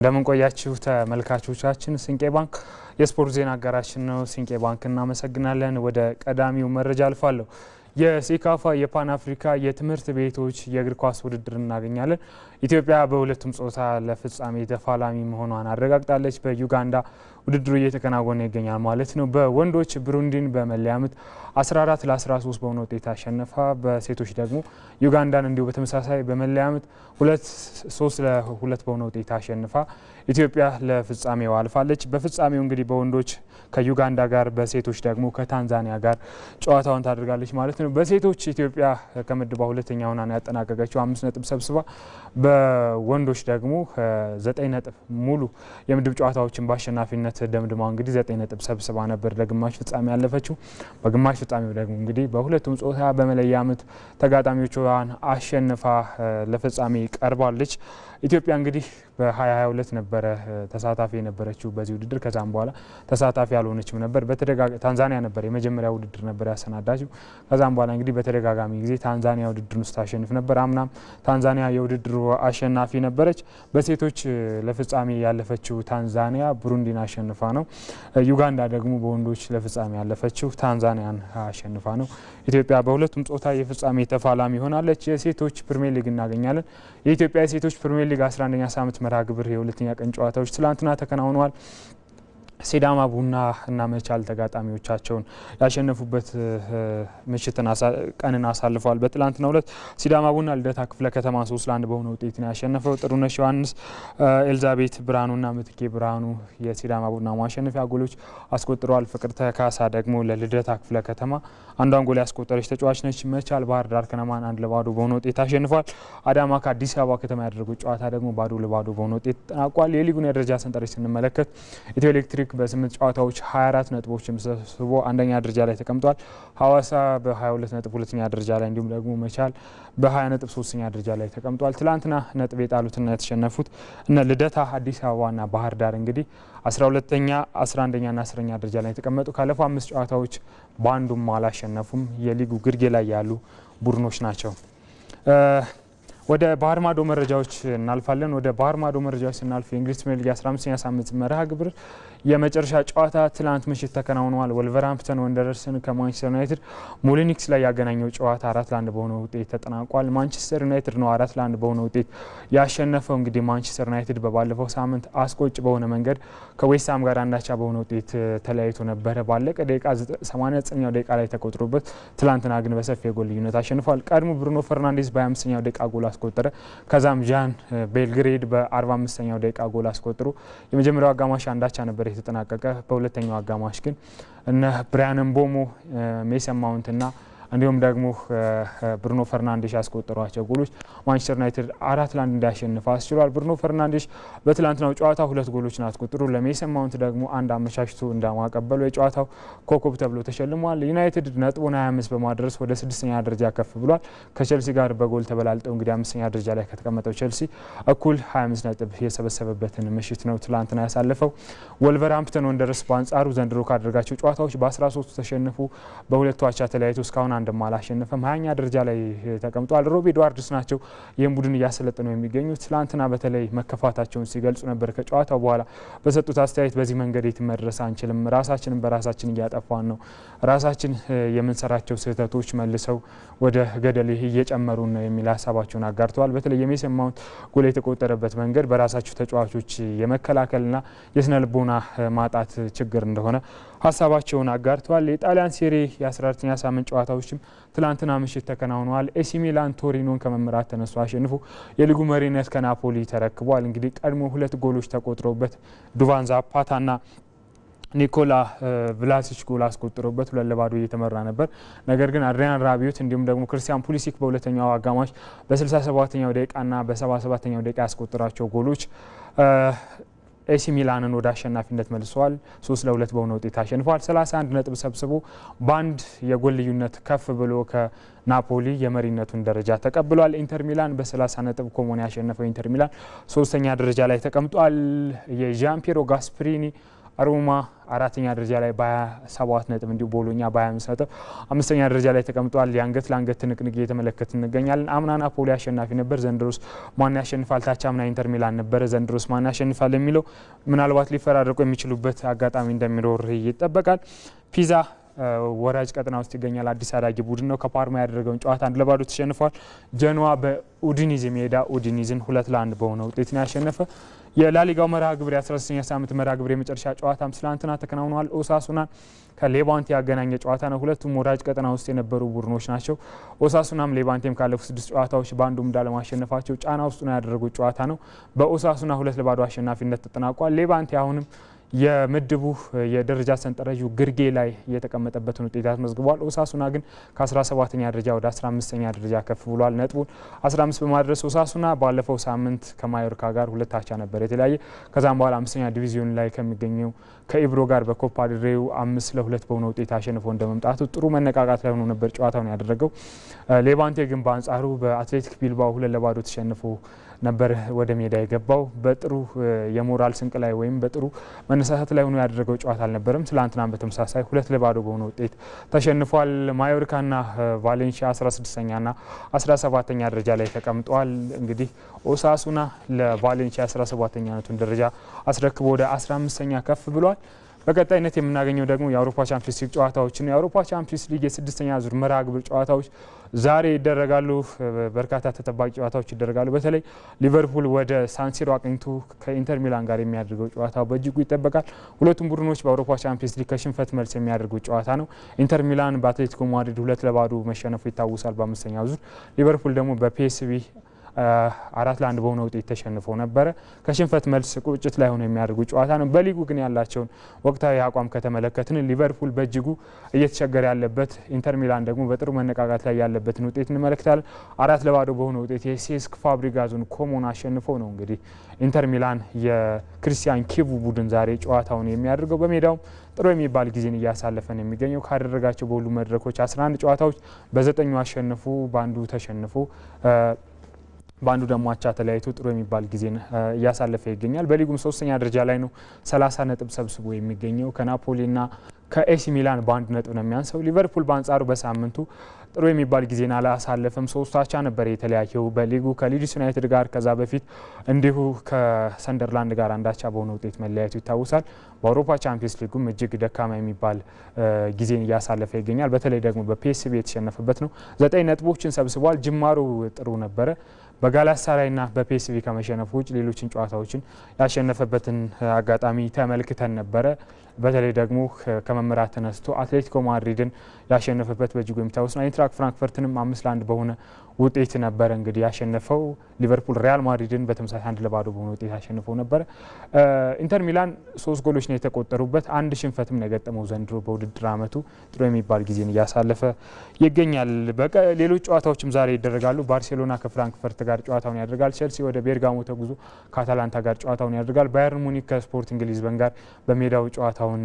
እንደምን ቆያችሁ ተመልካቾቻችን። ሲንቄ ባንክ የስፖርት ዜና አጋራችን ነው። ሲንቄ ባንክ እናመሰግናለን። ወደ ቀዳሚው መረጃ አልፋለሁ። የሴካፋ የፓን አፍሪካ የትምህርት ቤቶች የእግር ኳስ ውድድር እናገኛለን። ኢትዮጵያ በሁለቱም ጾታ ለፍጻሜ ተፋላሚ መሆኗን አረጋግጣለች። በዩጋንዳ ውድድሩ እየተከናወነ ይገኛል ማለት ነው። በወንዶች ብሩንዲን በመለያ ምት 14 ለ13 በሆነ ውጤት አሸነፋ። በሴቶች ደግሞ ዩጋንዳን እንዲሁ በተመሳሳይ በመለያ ምት 3 ለ2 በሆነ ውጤት አሸንፋ ኢትዮጵያ ለፍጻሜው አልፋለች። በፍጻሜው እንግዲህ በወንዶች ከዩጋንዳ ጋር፣ በሴቶች ደግሞ ከታንዛኒያ ጋር ጨዋታውን ታደርጋለች ማለት ነው። በሴቶች ኢትዮጵያ ከምድቧ ሁለተኛ ሆና ያጠናቀቀችው 5 ነጥብ ሰብስባ፣ በወንዶች ደግሞ 9 ነጥብ ሙሉ የምድብ ጨዋታዎችን በአሸናፊነት ደምድማ እንግዲህ 9 ነጥብ ሰብስባ ነበር ለግማሽ ፍጻሜ ያለፈችው። በግማሽ ፍጻሜው ደግሞ እንግዲህ በሁለቱም ጾታ በመለያ ምት ተጋጣሚዎቿን አሸንፋ ለፍጻሜ ቀርባለች። ኢትዮጵያ እንግዲህ በ2022 ነበረ ተሳታፊ የነበረችው በዚህ ውድድር። ከዛም በኋላ ተሳታፊ ያልሆነችም ነበር። ታንዛኒያ ነበር የመጀመሪያ ውድድር ነበር ያሰናዳችው። ከዛም በኋላ እንግዲህ በተደጋጋሚ ጊዜ ታንዛኒያ ውድድሩን ስታሸንፍ ነበር። አምናም ታንዛኒያ የውድድሩ አሸናፊ ነበረች። በሴቶች ለፍጻሜ ያለፈችው ታንዛኒያ ብሩንዲን አሸንፋ ነው። ዩጋንዳ ደግሞ በወንዶች ለፍጻሜ ያለፈችው ታንዛኒያን አሸንፋ ነው። ኢትዮጵያ በሁለቱም ጾታ የፍጻሜ ተፋላሚ ሆናለች። የሴቶች ፕሪሚየር ሊግ እናገኛለን። የኢትዮጵያ የሴቶች ፕሪሚየር ሊግ 11ኛ ሳምንት መርሃ ግብር የሁለተኛ ቀን ጨዋታዎች ትላንትና ተከናውነዋል። ሲዳማ ቡና እና መቻል ተጋጣሚዎቻቸውን ያሸነፉበት ቀንን አሳልፈዋል። በትላንትናው ዕለት ሲዳማ ቡና ልደታ ክፍለ ከተማ 3 ለ1 በሆነ ውጤት ነው ያሸነፈው። ጥሩነሽ ዮሐንስ፣ ኤልዛቤት ብርሃኑና ምትኬ ብርሃኑ የሲዳማ ቡና ማሸነፊያ ጎሎች አስቆጥረዋል። ፍቅርተ ካሳ ደግሞ ለልደታ ክፍለ ከተማ አንዷን ጎል ያስቆጠረች ተጫዋች ነች። መቻል ባህር ዳር ከነማን 1 ለ0 በሆነ ውጤት አሸንፏል። አዳማ ከአዲስ አበባ ከተማ ያደረጉት ጨዋታ ደግሞ 2 ለ0 በሆነ ውጤት ተጠናቋል። የሊጉን የደረጃ ሰንጠረዥ ስንመለከት ኢትዮ ኤሌክትሪክ በ8 ጨዋታዎች 24 ነጥቦችን ሰብስቦ አንደኛ ደረጃ ላይ ተቀምጧል። ሐዋሳ በ22 ነጥብ ሁለተኛ ደረጃ ላይ፣ እንዲሁም ደግሞ መቻል በ20 ነጥብ ሶስተኛ ደረጃ ላይ ተቀምጧል። ትላንትና ነጥብ የጣሉትና የተሸነፉት እነ ልደታ፣ አዲስ አበባና ባህር ዳር እንግዲህ 12ኛ፣ 11ኛና 10ኛ ደረጃ ላይ ተቀመጡ። ካለፈው 5 ጨዋታዎች በአንዱም አላሸነፉም። የሊጉ ግርጌ ላይ ያሉ ቡድኖች ናቸው። ወደ ባህር ማዶ መረጃዎች እናልፋለን። ወደ ባህር ማዶ መረጃዎች ስናልፍ የእንግሊዝ ፕሪሚየር ሊግ 15ኛ ሳምንት መርሃ ግብር የመጨረሻ ጨዋታ ትላንት ምሽት ተከናውኗል። ወልቨርሃምፕተን ወንደረርስን ከማንቸስተር ዩናይትድ ሙሊኒክስ ላይ ያገናኘው ጨዋታ 4 ለ1 በሆነ ውጤት ተጠናቋል። ማንቸስተር ዩናይትድ ነው 4 ለ1 በሆነ ውጤት ያሸነፈው። እንግዲህ ማንቸስተር ዩናይትድ በባለፈው ሳምንት አስቆጭ በሆነ መንገድ ከዌስትሃም ጋር አንዳቻ በሆነ ውጤት ተለያይቶ ነበረ። ባለቀ ደቂቃ 89ኛው ደቂቃ ላይ ተቆጥሮበት ትላንትና ግን በሰፊ የጎል ልዩነት አሸንፏል። ቀድሞ ብሩኖ ፈርናንዴዝ በ25ኛው ደቂቃ ጎል አስቆጠረ። ከዛም ጃን ቤልግሬድ በ45ኛው ደቂቃ ጎል አስቆጥሮ የመጀመሪያው አጋማሽ አንዳቻ ነበር የተጠናቀቀ። በሁለተኛው አጋማሽ ግን እነ ብራያን ምቦሞ፣ ሜሰን ማውንትና እንዲሁም ደግሞ ብሩኖ ፈርናንዴዝ ያስቆጠሯቸው ጎሎች ማንቸስተር ዩናይትድ 4 ለ1 እንዲያሸንፍ አስችሏል። ብሩኖ ፈርናንዴዝ በትላንትናው ጨዋታ 2 ጎሎችን አስቆጥሮ ለሜሰን ማውንት ደግሞ አንድ አመቻችቶ እንዳማቀበሉ የጨዋታው ኮከብ ተብሎ ተሸልሟል። ዩናይትድ ነጥቡን 25 በማድረስ ወደ 6ኛ ደረጃ ከፍ ብሏል። ከቸልሲ ጋር በጎል ተበላልጠው እንግዲህ 5ኛ ደረጃ ላይ ከተቀመጠው ቸልሲ እኩል 25 ነጥብ የሰበሰበበትን ምሽት ነው ትላንትና ያሳለፈው። ወልቨርሃምፕተን ወንደረርስ በአንጻሩ ዘንድሮ ካደረጋቸው ጨዋታዎች በ13 ተሸንፉ በሁለቱ አቻ ተለያይቶ እስካሁን አንድም አላሸነፈም። 20ኛ ደረጃ ላይ ተቀምጧል። ሮቢ ኤድዋርድስ ናቸው ይህን ቡድን እያሰለጠኑ የሚገኙት። ትላንትና በተለይ መከፋታቸውን ሲገልጹ ነበር። ከጨዋታው በኋላ በሰጡት አስተያየት በዚህ መንገድ የት መድረስ አንችልም፣ ራሳችንን በራሳችን እያጠፋን ነው፣ ራሳችን የምንሰራቸው ስህተቶች መልሰው ወደ ገደል እየጨመሩ ነው የሚል ሀሳባቸውን አጋርተዋል። በተለይ የሜሰን ማውንት ጎል የተቆጠረበት መንገድ በራሳቸው ተጫዋቾች የመከላከልና የስነ ልቦና ማጣት ችግር እንደሆነ ሀሳባቸውን አጋርተዋል። የጣሊያን ሴሪ የ14ኛ ሳምንት ጨዋታዎችም ትላንትና ምሽት ተከናውነዋል። ኤሲ ሚላን ቶሪኖን ከመምራት ተነስቶ አሸንፎ የሊጉ መሪነት ከናፖሊ ተረክቧል። እንግዲህ ቀድሞ 2 ጎሎች ተቆጥረውበት ዱቫን ዛፓታና ኒኮላ ቭላሲች ጎል አስቆጥሮበት 2 ለ0 እየተመራ ነበር። ነገር ግን አድሪያን ራቢዮት እንዲሁም ደግሞ ክርስቲያን ፑሊሲክ በሁለተኛው አጋማሽ በ67ኛው ደቂቃና በ77ኛው ደቂቃ ያስቆጠራቸው ጎሎች ኤሲ ሚላንን ወደ አሸናፊነት መልሰዋል። 3 ለ2 በሆነ ውጤት አሸንፏል። 31 ነጥብ ሰብስቦ በአንድ የጎል ልዩነት ከፍ ብሎ ከናፖሊ የመሪነቱን ደረጃ ተቀብሏል። ኢንተር ሚላን በ30 ነጥብ ኮሞን ያሸነፈው ኢንተር ሚላን 3ኛ ደረጃ ላይ ተቀምጧል። የዣን ፒየሮ ጋስፕሪኒ ሮማ አራተኛ ደረጃ ላይ በ27 ነጥብ እንዲሁ ቦሎኛ በ25 ነጥብ አምስተኛ ደረጃ ላይ ተቀምጧል። የአንገት ለአንገት ትንቅንቅ እየተመለከትን እንገኛለን። አምና ናፖሊ አሸናፊ ነበር። ዘንድሮስ ማን ያሸንፋል? ታቻምና ኢንተር ሚላን ነበረ። ዘንድሮስ ማን ያሸንፋል የሚለው ምናልባት ሊፈራረቁ የሚችሉበት አጋጣሚ እንደሚኖር ይጠበቃል። ፒዛ ወራጅ ቀጠና ውስጥ ይገኛል። አዲስ አዳጊ ቡድን ነው። ከፓርማ ያደረገውን ጨዋታ 1-2 ተሸንፏል። ጀኖዋ በኡዲኒዝ ሜዳ ኡዲኒዝን 2-1 በሆነ ውጤት ነው ያሸነፈ። የላሊጋው መርሃ ግብር የ19ኛ ሳምንት መርሃ ግብር የመጨረሻ ጨዋታም ትላንትና ተከናውኗል። ኦሳሱና ከሌቫንቴ ያገናኘ ጨዋታ ነው። ሁለቱም ወራጅ ቀጠና ውስጥ የነበሩ ቡድኖች ናቸው። ኦሳሱናም ሌቫንቴም ካለፉት 6 ጨዋታዎች በአንዱም እንዳለማሸነፋቸው ጫና ውስጥ ነው ያደረጉት ጨዋታ ነው። በኦሳሱና 2-0 አሸናፊነት ተጠናቋል። ሌቫንቴ አሁንም የምድቡ የደረጃ ሰንጠረዡ ግርጌ ላይ የተቀመጠበትን ውጤት አስመዝግቧል። ኦሳሱና ግን ከ17ኛ ደረጃ ወደ 15ኛ ደረጃ ከፍ ብሏል። ነጥቡን 15 በማድረስ ኦሳሱና ባለፈው ሳምንት ከማዮርካ ጋር 2-2 ነበር የተለያየ። ከዛም በኋላ 5ኛ ዲቪዚዮን ላይ ከሚገኘው ከኢብሮ ጋር በኮፓ ድሬው 5-2 በሆነ ውጤት አሸንፎ እንደመምጣቱ ጥሩ መነቃቃት ላይ ሆኖ ነበር ጨዋታውን ያደረገው። ሌቫንቴ ግን በአንጻሩ በአትሌቲክ ቢልባኦ 2-0 ተሸንፎ ነበር ወደ ሜዳ የገባው። በጥሩ የሞራል ስንቅ ላይ ወይም በጥሩ መነሳሳት ላይ ሆኖ ያደረገው ጨዋታ አልነበረም። ትላንትና በተመሳሳይ 2-0 በሆነ ውጤት ተሸንፏል። ማዮርካና ቫሌንሺያ 16ኛና 17ኛ ደረጃ ላይ ተቀምጠዋል። እንግዲህ ኦሳሱና ለቫሌንሺያ 17ኛነቱን ደረጃ አስረክቦ ወደ 15ኛ ከፍ ብሏል። በቀጣይነት የምናገኘው ደግሞ የአውሮፓ ቻምፒየንስ ሊግ ጨዋታዎችን ነው። የአውሮፓ ቻምፒየንስ ሊግ የ6ኛ ዙር መርሃ ግብር ጨዋታዎች ዛሬ ይደረጋሉ። በርካታ ተጠባቂ ጨዋታዎች ይደረጋሉ። በተለይ ሊቨርፑል ወደ ሳንሲሮ አቅኝቶ ከኢንተር ሚላን ጋር የሚያደርገው ጨዋታ በእጅጉ ይጠበቃል። ሁለቱም ቡድኖች በአውሮፓ ቻምፒየንስ ሊግ ከሽንፈት መልስ የሚያደርጉት ጨዋታ ነው። ኢንተር ሚላን በአትሌቲኮ ማድሪድ 2-0 መሸነፉ ይታወሳል በ5ኛው ዙር። ሊቨርፑል ደግሞ በፒኤስቪ 4-1 በሆነ ውጤት ተሸንፈው ነበረ። ከሽንፈት መልስ ቁጭት ላይ ሆነ የሚያደርጉ ጨዋታ ነው። በሊጉ ግን ያላቸውን ወቅታዊ አቋም ከተመለከትን ሊቨርፑል በእጅጉ እየተቸገረ ያለበት፣ ኢንተር ሚላን ደግሞ በጥሩ መነቃቃት ላይ ያለበትን ውጤት እንመለከታለን። 4-0 በሆነ ውጤት የሴስክ ፋብሪጋዙን ኮሞን አሸንፈው ነው እንግዲህ ኢንተር ሚላን የክሪስቲያን ኪቩ ቡድን ዛሬ ጨዋታውን የሚያደርገው። በሜዳውም ጥሩ የሚባል ጊዜን እያሳለፈ ነው የሚገኘው። ካደረጋቸው በሁሉ መድረኮች 11 ጨዋታዎች በ9ኙ አሸንፎ በአንዱ ተሸንፎ በአንዱ ደግሞ አቻ ተለያይቶ ጥሩ የሚባል ጊዜን እያሳለፈ ይገኛል። በሊጉም 3ኛ ደረጃ ላይ ነው 30 ነጥብ ሰብስቦ የሚገኘው። ከናፖሊና ከኤሲ ሚላን በአንድ ነጥብ ነው የሚያንሰው። ሊቨርፑል በአንጻሩ በሳምንቱ ጥሩ የሚባል ጊዜን አላሳለፈም። 3 አቻ ነበር የተለያየው በሊጉ ከሊድስ ዩናይትድ ጋር፣ ከዛ በፊት እንዲሁ ከሰንደርላንድ ጋር አንዳቻ በሆነ ውጤት መለያየቱ ይታወሳል። በአውሮፓ ቻምፒየንስ ሊጉም እጅግ ደካማ የሚባል ጊዜን እያሳለፈ ይገኛል። በተለይ ደግሞ በፒኤስቪ የተሸነፈበት ነው። 9 ነጥቦችን ሰብስቧል። ጅማሩ ጥሩ ነበረ። በጋላታሳራይና በፒኤስቪ ከመሸነፉ ውጭ ሌሎችን ጨዋታዎችን ያሸነፈበትን አጋጣሚ ተመልክተን ነበረ። በተለይ ደግሞ ከመምራት ተነስቶ አትሌቲኮ ማድሪድን ያሸነፈበት በእጅጉ የሚታወስ ነው። አይንትራክ ፍራንክፈርትንም 5-1 በሆነ ውጤት ነበረ እንግዲህ ያሸነፈው። ሊቨርፑል ሪያል ማድሪድን በተመሳሳይ 1-0 በሆነ ውጤት ያሸነፈው ነበረ። ኢንተር ሚላን 3 ጎሎች ነው የተቆጠሩበት። አንድ ሽንፈትም ነው የገጠመው ዘንድሮ በውድድር ዓመቱ። ጥሩ የሚባል ጊዜን እያሳለፈ ይገኛል። ሌሎች ጨዋታዎችም ዛሬ ይደረጋሉ። ባርሴሎና ከፍራንክፈርት ጋር ጨዋታውን ያደርጋል። ቼልሲ ወደ ቤርጋሞ ተጉዞ ከአታላንታ ጋር ጨዋታውን ያደርጋል። ባየርን ሙኒክ ከስፖርቲንግ ሊዝበን ጋር በሜዳው ጨዋታውን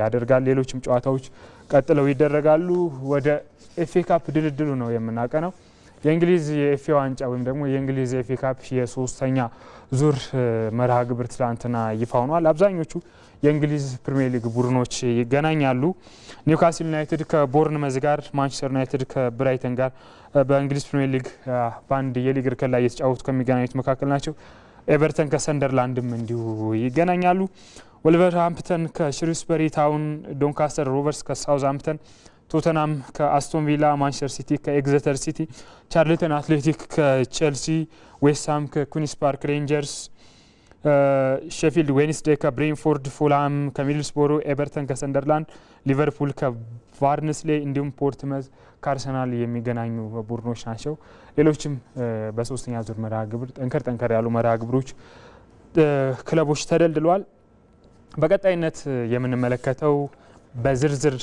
ያደርጋል። ሌሎችም ጨዋታዎች ቀጥለው ይደረጋሉ። ወደ ኤፍኤ ካፕ ድልድሉ ነው የምናቀነው። የእንግሊዝ የኤፍኤ ዋንጫ ወይም ደግሞ የእንግሊዝ የኤፍኤ ካፕ የ3ኛ ዙር መርሃ ግብር ትላንትና ይፋ ሆኗል። አብዛኞቹ የእንግሊዝ ፕሪሚየር ሊግ ቡድኖች ይገናኛሉ። ኒውካስል ዩናይትድ ከቦርንመዝ ጋር፣ ማንቸስተር ዩናይትድ ከብራይተን ጋር በእንግሊዝ ፕሪሚየር ሊግ በአንድ የሊግ እርከን ላይ እየተጫወቱ ከሚገናኙት መካከል ናቸው። ኤቨርተን ከሰንደርላንድም እንዲሁ ይገናኛሉ። ወልቨርሃምፕተን ከሽሪስበሪ ታውን፣ ዶንካስተር ሮቨርስ ከሳውዝሃምፕተን፣ ቶተናም ከአስቶን ቪላ፣ ማንቸስተር ሲቲ ከኤግዘተር ሲቲ፣ ቻርልተን አትሌቲክ ከቼልሲ፣ ዌስትሃም ከኩዊንስ ፓርክ ሬንጀርስ፣ ሼፊልድ ዌንስዴ ከብሬንፎርድ፣ ፉልሃም ከሚድልስቦሮ፣ ኤቨርተን ከሰንደርላንድ፣ ሊቨርፑል ከቫርንስሌ እንዲሁም ፖርትመዝ ከአርሰናል የሚገናኙ ቡድኖች ናቸው። ሌሎችም በ3ኛ ዙር መርሃ ግብር ጠንከር ያሉ መርሃ ግብሮች ክለቦች ተደልድለዋል። በቀጣይነት የምንመለከተው በዝርዝር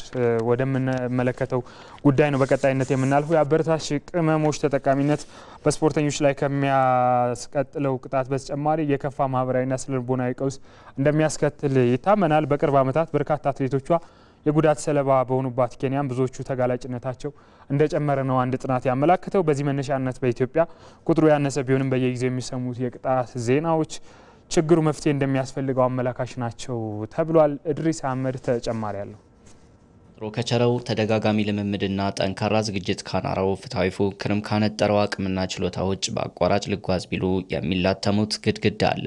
ወደምንመለከተው ጉዳይ ነው። በቀጣይነት የምናልፈው የአበረታች ቅመሞች ተጠቃሚነት በስፖርተኞች ላይ ከሚያስቀጥለው ቅጣት በተጨማሪ የከፋ ማህበራዊና ስነልቦናዊ ቀውስ እንደሚያስከትል ይታመናል። በቅርብ ዓመታት በርካታ አትሌቶቿ የጉዳት ሰለባ በሆኑባት ኬንያም ብዙዎቹ ተጋላጭነታቸው እንደጨመረ ነው አንድ ጥናት ያመላክተው። በዚህ መነሻነት በኢትዮጵያ ቁጥሩ ያነሰ ቢሆንም በየጊዜው የሚሰሙት የቅጣት ዜናዎች ችግሩ መፍትሄ እንደሚያስፈልገው አመላካሽ ናቸው ተብሏል። እድሪስ አህመድ ተጨማሪ ያለው ከቸረው ተደጋጋሚ ልምምድና ጠንካራ ዝግጅት ካናራው ፍትሐዊ ፉክክርም ካነጠረው አቅምና ችሎታ ውጭ በአቋራጭ ልጓዝ ቢሉ የሚላተሙት ግድግዳ አለ።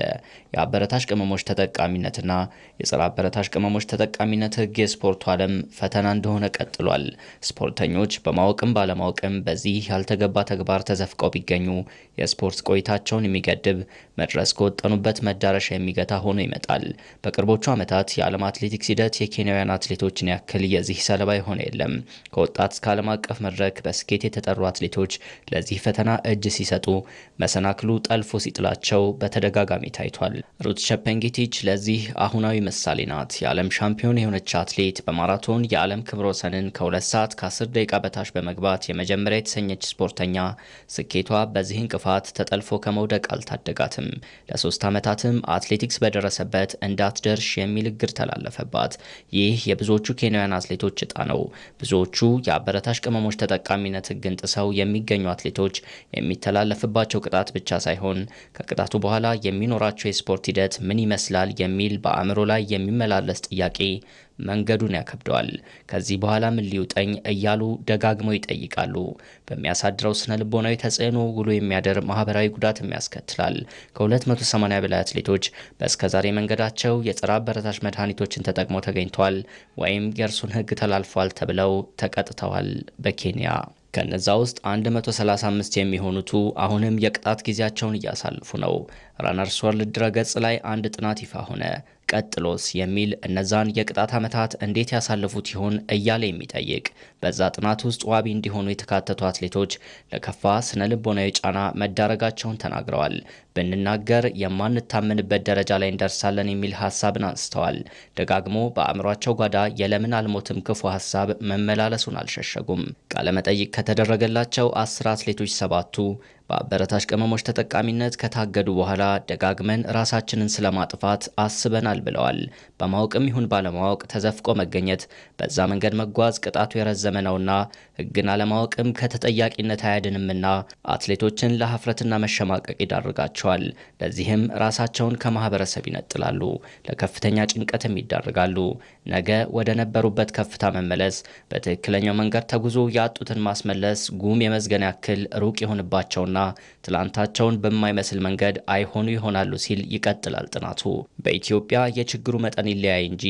የአበረታሽ ቅመሞች ተጠቃሚነትና የጸረ አበረታሽ ቅመሞች ተጠቃሚነት ሕግ የስፖርቱ ዓለም ፈተና እንደሆነ ቀጥሏል። ስፖርተኞች በማወቅም ባለማወቅም በዚህ ያልተገባ ተግባር ተዘፍቀው ቢገኙ የስፖርት ቆይታቸውን የሚገድብ መድረስ ከወጠኑበት መዳረሻ የሚገታ ሆኖ ይመጣል። በቅርቦቹ ዓመታት የዓለም አትሌቲክስ ሂደት የኬንያውያን አትሌቶችን ያክል የዚህ ሰለባ የሆነ የለም። ከወጣት እስከ ዓለም አቀፍ መድረክ በስኬት የተጠሩ አትሌቶች ለዚህ ፈተና እጅ ሲሰጡ መሰናክሉ ጠልፎ ሲጥላቸው በተደጋጋሚ ታይቷል። ሩት ሸፐንጌቲች ለዚህ አሁናዊ ምሳሌ ናት። የዓለም ሻምፒዮን የሆነች አትሌት በማራቶን የዓለም ክብረ ወሰንን ከ2 ሰዓት ከ10 ደቂቃ በታች በመግባት የመጀመሪያ የተሰኘች ስፖርተኛ ስኬቷ በዚህ እንቅፋት ተጠልፎ ከመውደቅ አልታደጋትም። ለ3 ዓመታትም አትሌቲክስ በደረሰበት እንዳትደርሽ የሚል እግር ተላለፈባት። ይህ የብዙዎቹ ኬንያውያን አትሌቶች እጣ ነው። ብዙዎቹ የአበረታሽ ቅመሞች ተጠቃሚነት ሕግን ጥሰው የሚገኙ አትሌቶች የሚተላለፍባቸው ቅጣት ብቻ ሳይሆን ከቅጣቱ በኋላ የሚኖራቸው የስፖርት ሂደት ምን ይመስላል የሚል በአእምሮ ላይ የሚመላለስ ጥያቄ መንገዱን ያከብደዋል። ከዚህ በኋላ ምን ሊውጠኝ እያሉ ደጋግመው ይጠይቃሉ። በሚያሳድረው ስነ ልቦናዊ ተጽዕኖ ውሎ የሚያደር ማህበራዊ ጉዳትም ያስከትላል። ከ280 በላይ አትሌቶች በእስከዛሬ መንገዳቸው የጸረ አበረታሽ መድኃኒቶችን ተጠቅመው ተገኝተዋል ወይም የእርሱን ሕግ ተላልፏል ተብለው ተቀጥተዋል። በኬንያ ከነዛ ውስጥ 135 የሚሆኑቱ አሁንም የቅጣት ጊዜያቸውን እያሳለፉ ነው። ራነርስ ወርልድ ድረገጽ ላይ አንድ ጥናት ይፋ ሆነ። ቀጥሎስ የሚል እነዛን የቅጣት ዓመታት እንዴት ያሳልፉት ይሆን እያለ የሚጠይቅ በዛ ጥናት ውስጥ ዋቢ እንዲሆኑ የተካተቱ አትሌቶች ለከፋ ስነ ልቦናዊ ጫና መዳረጋቸውን ተናግረዋል። ብንናገር የማንታመንበት ደረጃ ላይ እንደርሳለን የሚል ሀሳብን አንስተዋል። ደጋግሞ በአእምሯቸው ጓዳ የለምን አልሞትም ክፉ ሀሳብ መመላለሱን አልሸሸጉም። ቃለመጠይቅ ከተደረገላቸው 10 አትሌቶች 7ቱ በአበረታሽ ቅመሞች ተጠቃሚነት ከታገዱ በኋላ ደጋግመን ራሳችንን ስለማጥፋት አስበናል ብለዋል። በማወቅም ይሁን ባለማወቅ ተዘፍቆ መገኘት፣ በዛ መንገድ መጓዝ ቅጣቱ የረዘመ ነውና ሕግን አለማወቅም ከተጠያቂነት አያድንምና አትሌቶችን ለሀፍረትና መሸማቀቅ ይዳርጋቸዋል። ለዚህም ራሳቸውን ከማህበረሰብ ይነጥላሉ፣ ለከፍተኛ ጭንቀትም ይዳርጋሉ። ነገ ወደ ነበሩበት ከፍታ መመለስ፣ በትክክለኛው መንገድ ተጉዞ ያጡትን ማስመለስ ጉም የመዝገን ያክል ሩቅ ይሆንባቸውና ትላንታቸውን በማይመስል መንገድ አይሆኑ ይሆናሉ ሲል ይቀጥላል ጥናቱ። በኢትዮጵያ የችግሩ መጠን ይለያይ እንጂ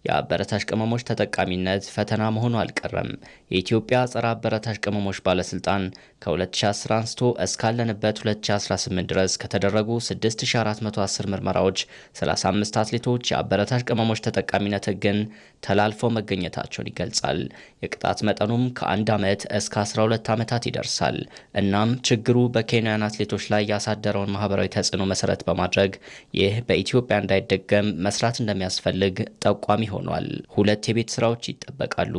የአበረታሽ ቅመሞች ተጠቃሚነት ፈተና መሆኑ አልቀረም። የኢትዮጵያ ጸረ አበረታሽ ቅመሞች ባለስልጣን ከ2010 አንስቶ እስካለንበት 2018 ድረስ ከተደረጉ 6410 ምርመራዎች 35 አትሌቶች የአበረታሽ ቅመሞች ተጠቃሚነት ሕግን ተላልፈው መገኘታቸውን ይገልጻል። የቅጣት መጠኑም ከ1 ዓመት እስከ 12 ዓመታት ይደርሳል። እናም ችግሩ በኬንያን አትሌቶች ላይ ያሳደረውን ማህበራዊ ተጽዕኖ መሰረት በማድረግ ይህ በኢትዮጵያ እንዳይደገም መስራት እንደሚያስፈልግ ጠቋሚ ሆኗል። 2 የቤት ስራዎች ይጠበቃሉ።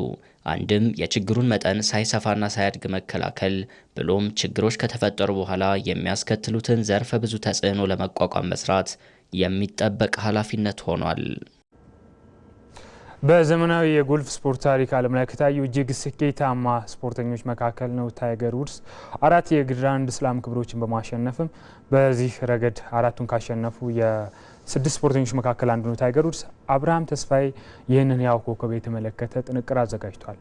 አንድም የችግሩን መጠን ሳይሰፋና ሳያድግ መከላከል፣ ብሎም ችግሮች ከተፈጠሩ በኋላ የሚያስከትሉትን ዘርፈ ብዙ ተጽዕኖ ለመቋቋም መስራት የሚጠበቅ ኃላፊነት ሆኗል። በዘመናዊ የጎልፍ ስፖርት ታሪክ ዓለም ላይ ከታዩ እጅግ ስኬታማ ስፖርተኞች መካከል ነው ታይገር ውድስ 4 የግራንድ ስላም ክብሮችን በማሸነፍም በዚህ ረገድ 4ቱን ካሸነፉ የ6 ስፖርተኞች መካከል አንዱ ነው ታይገር ውድስ። አብርሃም ተስፋዬ ይህንን ያው ኮከብ የተመለከተ ጥንቅር አዘጋጅቷል።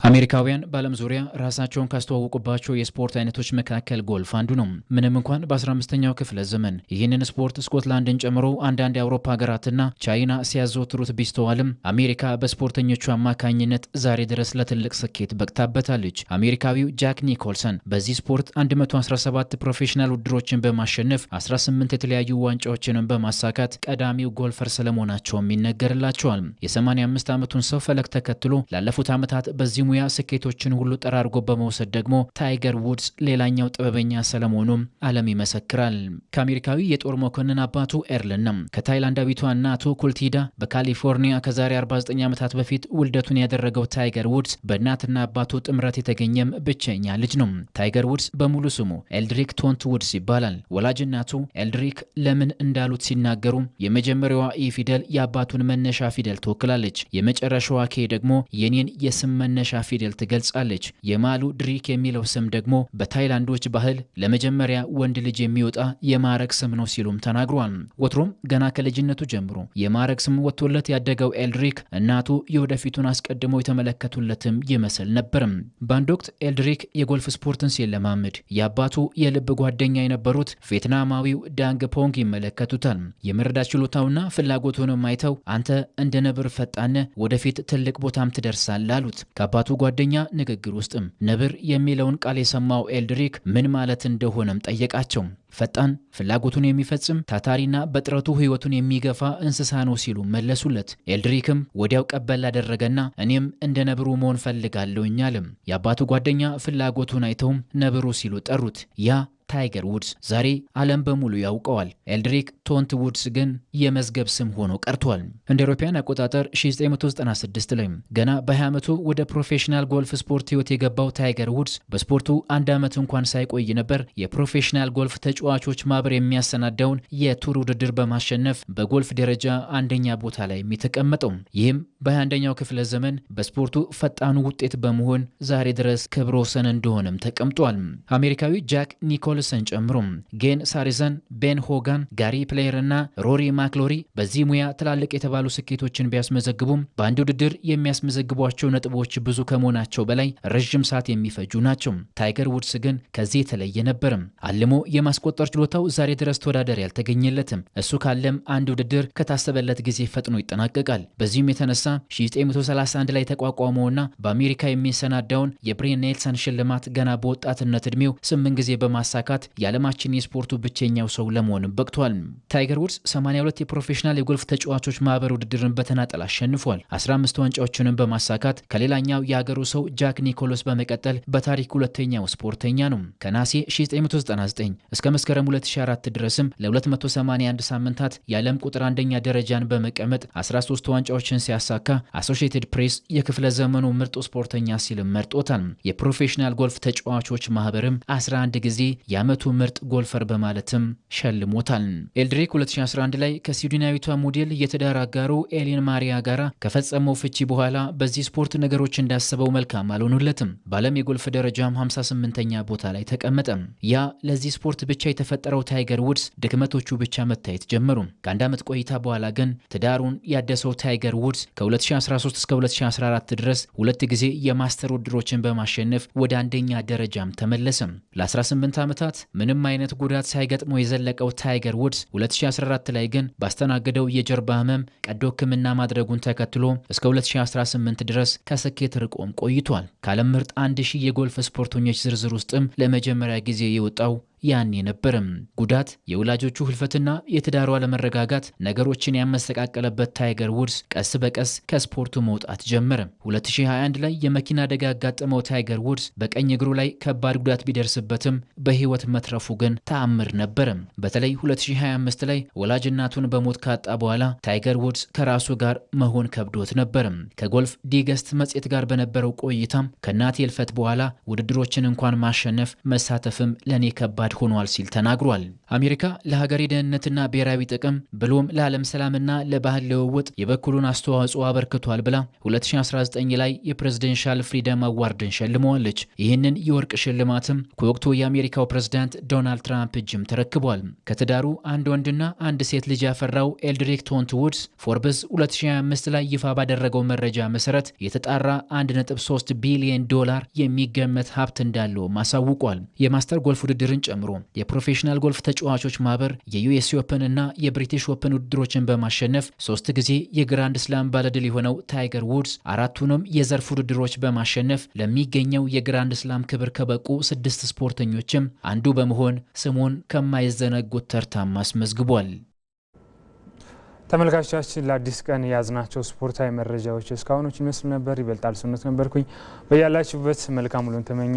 አሜሪካውያን በዓለም ዙሪያ ራሳቸውን ካስተዋወቁባቸው የስፖርት አይነቶች መካከል ጎልፍ አንዱ ነው። ምንም እንኳን በ15ኛው ክፍለ ዘመን ይህንን ስፖርት ስኮትላንድን ጨምሮ አንዳንድ የአውሮፓ ሀገራትና ቻይና ሲያዘወትሩት ቢስተዋልም አሜሪካ በስፖርተኞቹ አማካኝነት ዛሬ ድረስ ለትልቅ ስኬት በቅታበታለች። አሜሪካዊው ጃክ ኒኮልሰን በዚህ ስፖርት 117 ፕሮፌሽናል ውድድሮችን በማሸነፍ 18 የተለያዩ ዋንጫዎችንም በማሳካት ቀዳሚው ጎልፈር ስለመሆናቸውም ይነገርላቸዋል። የ85 ዓመቱን ሰው ፈለግ ተከትሎ ላለፉት ዓመታት በዚህ ሙያ ስኬቶችን ሁሉ ጠራርጎ በመውሰድ ደግሞ ታይገር ውድስ ሌላኛው ጥበበኛ ስለመሆኑም ዓለም ይመሰክራል። ከአሜሪካዊ የጦር መኮንን አባቱ ኤርልና ከታይላንዳዊቷ እናቱ ኩልቲዳ በካሊፎርኒያ ከዛሬ 49 ዓመታት በፊት ውልደቱን ያደረገው ታይገር ውድስ በእናትና አባቱ ጥምረት የተገኘም ብቸኛ ልጅ ነው። ታይገር ውድስ በሙሉ ስሙ ኤልድሪክ ቶንት ውድስ ይባላል። ወላጅ እናቱ ኤልድሪክ ለምን እንዳሉት ሲናገሩ የመጀመሪያዋ ኢ ፊደል የአባቱን መነሻ ፊደል ትወክላለች፣ የመጨረሻዋ ኬ ደግሞ የኔን የስም መነሻ ፊደል ትገልጻለች። የማሉ ድሪክ የሚለው ስም ደግሞ በታይላንዶች ባህል ለመጀመሪያ ወንድ ልጅ የሚወጣ የማዕረግ ስም ነው ሲሉም ተናግሯል። ወትሮም ገና ከልጅነቱ ጀምሮ የማዕረግ ስም ወጥቶለት ያደገው ኤልድሪክ እናቱ የወደፊቱን አስቀድመው የተመለከቱለትም ይመስል ነበርም። በአንድ ወቅት ኤልድሪክ የጎልፍ ስፖርትን ሲለማመድ የአባቱ የልብ ጓደኛ የነበሩት ቬትናማዊው ዳንግ ፖንግ ይመለከቱታል። የመረዳት ችሎታውና ፍላጎቱንም አይተው አንተ እንደ ነብር ፈጣን ወደፊት ትልቅ ቦታም ትደርሳለህ አሉት። ከአባቱ ጓደኛ ንግግር ውስጥም ነብር የሚለውን ቃል የሰማው ኤልድሪክ ምን ማለት እንደሆነም ጠየቃቸው። ፈጣን፣ ፍላጎቱን የሚፈጽም ታታሪና በጥረቱ ህይወቱን የሚገፋ እንስሳ ነው ሲሉ መለሱለት። ኤልድሪክም ወዲያው ቀበል አደረገና እኔም እንደ ነብሩ መሆን ፈልጋለሁኝ አለም። የአባቱ ጓደኛ ፍላጎቱን አይተውም ነብሩ ሲሉ ጠሩት። ያ ታይገር ውድስ ዛሬ ዓለም በሙሉ ያውቀዋል። ኤልድሪክ ቶንት ውድስ ግን የመዝገብ ስም ሆኖ ቀርቷል። እንደ አውሮፓውያን አቆጣጠር 1996 ላይ ገና በ20 ዓመቱ ወደ ፕሮፌሽናል ጎልፍ ስፖርት ህይወት የገባው ታይገር ውድስ በስፖርቱ አንድ ዓመት እንኳን ሳይቆይ ነበር የፕሮፌሽናል ጎልፍ ተጫዋቾች ማህበር የሚያሰናዳውን የቱር ውድድር በማሸነፍ በጎልፍ ደረጃ አንደኛ ቦታ ላይ የተቀመጠው። ይህም በ21ኛው ክፍለ ዘመን በስፖርቱ ፈጣኑ ውጤት በመሆን ዛሬ ድረስ ክብረ ወሰን እንደሆነም ተቀምጧል። አሜሪካዊ ጃክ ኒኮልሰን ጨምሮ ጌን ሳሪዘን፣ ቤን ሆጋን፣ ጋሪ ፕሌየር እና ሮሪ ማክሎሪ በዚህ ሙያ ትላልቅ የተባሉ ስኬቶችን ቢያስመዘግቡም በአንድ ውድድር የሚያስመዘግቧቸው ነጥቦች ብዙ ከመሆናቸው በላይ ረዥም ሰዓት የሚፈጁ ናቸው። ታይገር ውድስ ግን ከዚህ የተለየ ነበርም። አልሞ የማስቆጠር ችሎታው ዛሬ ድረስ ተወዳዳሪ ያልተገኘለትም። እሱ ካለም አንድ ውድድር ከታሰበለት ጊዜ ፈጥኖ ይጠናቀቃል። በዚህም የተነሳ 1931 ላይ ተቋቋመውና በአሜሪካ የሚሰናዳውን የብሬን ኔልሰን ሽልማት ገና በወጣትነት እድሜው 8 ጊዜ በማሳካት የዓለማችን የስፖርቱ ብቸኛው ሰው ለመሆን በቅቷል። ታይገር ውድስ 82 የፕሮፌሽናል የጎልፍ ተጫዋቾች ማህበር ውድድርን በተናጠል አሸንፏል። 15 ዋንጫዎችንም በማሳካት ከሌላኛው የሀገሩ ሰው ጃክ ኒኮልስ በመቀጠል በታሪክ ሁለተኛው ስፖርተኛ ነው። ከነሐሴ 1999 እስከ መስከረም 2004 ድረስም ለ281 ሳምንታት የዓለም ቁጥር አንደኛ ደረጃን በመቀመጥ 13 ዋንጫዎችን ሲያሳካ አሶሺየትድ ፕሬስ የክፍለ ዘመኑ ምርጡ ስፖርተኛ ሲልም መርጦታል። የፕሮፌሽናል ጎልፍ ተጫዋቾች ማህበርም 11 ጊዜ የዓመቱ ምርጥ ጎልፈር በማለትም ሸልሞታል። ኤልድሪክ 2011 ላይ ከስዊድናዊቷ ሞዴል የትዳር አጋሩ ኤሊን ማሪያ ጋራ ከፈጸመው ፍቺ በኋላ በዚህ ስፖርት ነገሮች እንዳሰበው መልካም አልሆኑለትም። በዓለም የጎልፍ ደረጃም 58ኛ ቦታ ላይ ተቀመጠ። ያ ለዚህ ስፖርት ብቻ የተፈጠረው ታይገር ውድስ ድክመቶቹ ብቻ መታየት ጀመሩ። ከአንድ ዓመት ቆይታ በኋላ ግን ትዳሩን ያደሰው ታይገር ውድስ ከ2013 እስከ 2014 ድረስ 2 ጊዜ የማስተር ውድድሮችን በማሸነፍ ወደ አንደኛ ደረጃም ተመለሰ። ለ18 ዓመታት ምንም አይነት ጉዳት ሳይገጥመው የዘለቀው ታይገር ውድስ 2014 ላይ ግን ባስተናገደው የጀርባ ህመም ቀዶ ሕክምና ማድረጉን ተከትሎ እስከ 2018 ድረስ ከስኬት ርቆም ቆይቷል። ከዓለም ምርጥ 1000 የጎልፍ ስፖርተኞች ዝርዝር ውስጥም ለመጀመሪያ ጊዜ የወጣው ያኔ ነበርም። ጉዳት፣ የወላጆቹ ህልፈትና የትዳሩ አለመረጋጋት ነገሮችን ያመሰቃቀለበት ታይገር ውድስ ቀስ በቀስ ከስፖርቱ መውጣት ጀመረ። 2021 ላይ የመኪና አደጋ ያጋጠመው ታይገር ውድስ በቀኝ እግሩ ላይ ከባድ ጉዳት ቢደርስበትም በህይወት መትረፉ ግን ተአምር ነበረ። በተለይ 2025 ላይ ወላጅ እናቱን በሞት ካጣ በኋላ ታይገር ውድስ ከራሱ ጋር መሆን ከብዶት ነበር። ከጎልፍ ዲገስት መጽሔት ጋር በነበረው ቆይታም ከእናቴ ህልፈት በኋላ ውድድሮችን እንኳን ማሸነፍ መሳተፍም ለኔ ከባድ ሆኗል ሲል ተናግሯል። አሜሪካ ለሀገሬ ደህንነትና ብሔራዊ ጥቅም ብሎም ለዓለም ሰላምና ለባህል ልውውጥ የበኩሉን አስተዋጽኦ አበርክቷል ብላ 2019 ላይ የፕሬዝደንሻል ፍሪደም አዋርድን ሸልመዋለች። ይህንን የወርቅ ሽልማትም ከወቅቱ የአሜሪካው ፕሬዝዳንት ዶናልድ ትራምፕ እጅም ተረክቧል። ከትዳሩ አንድ ወንድና አንድ ሴት ልጅ ያፈራው ኤልድሪክ ቶንት ውድስ ፎርብስ 2025 ላይ ይፋ ባደረገው መረጃ መሰረት የተጣራ 1.3 ቢሊዮን ዶላር የሚገመት ሀብት እንዳለው ማሳውቋል። የማስተር ጎልፍ ውድድርን ጨምሮ የፕሮፌሽናል ጎልፍ ተጫዋቾች ማህበር የዩኤስ ኦፕን እና የብሪቲሽ ኦፕን ውድድሮችን በማሸነፍ 3 ጊዜ የግራንድ ስላም ባለድል የሆነው ታይገር ውድስ 4ቱንም የዘርፍ ውድድሮች በማሸነፍ ለሚገኘው የግራንድ ስላም ክብር ከበቁ 6 ስፖርተኞችም አንዱ በመሆን ስሙን ከማይዘነጉት ተርታም አስመዝግቧል። ተመልካቾቻችን ለአዲስ ቀን የያዝናቸው ስፖርታዊ መረጃዎች እስካሁኖች ይመስሉ ነበር። ይበልጣል ሰውነት ነበርኩኝ። በያላችሁበት መልካም ሁሉን ተመኘ።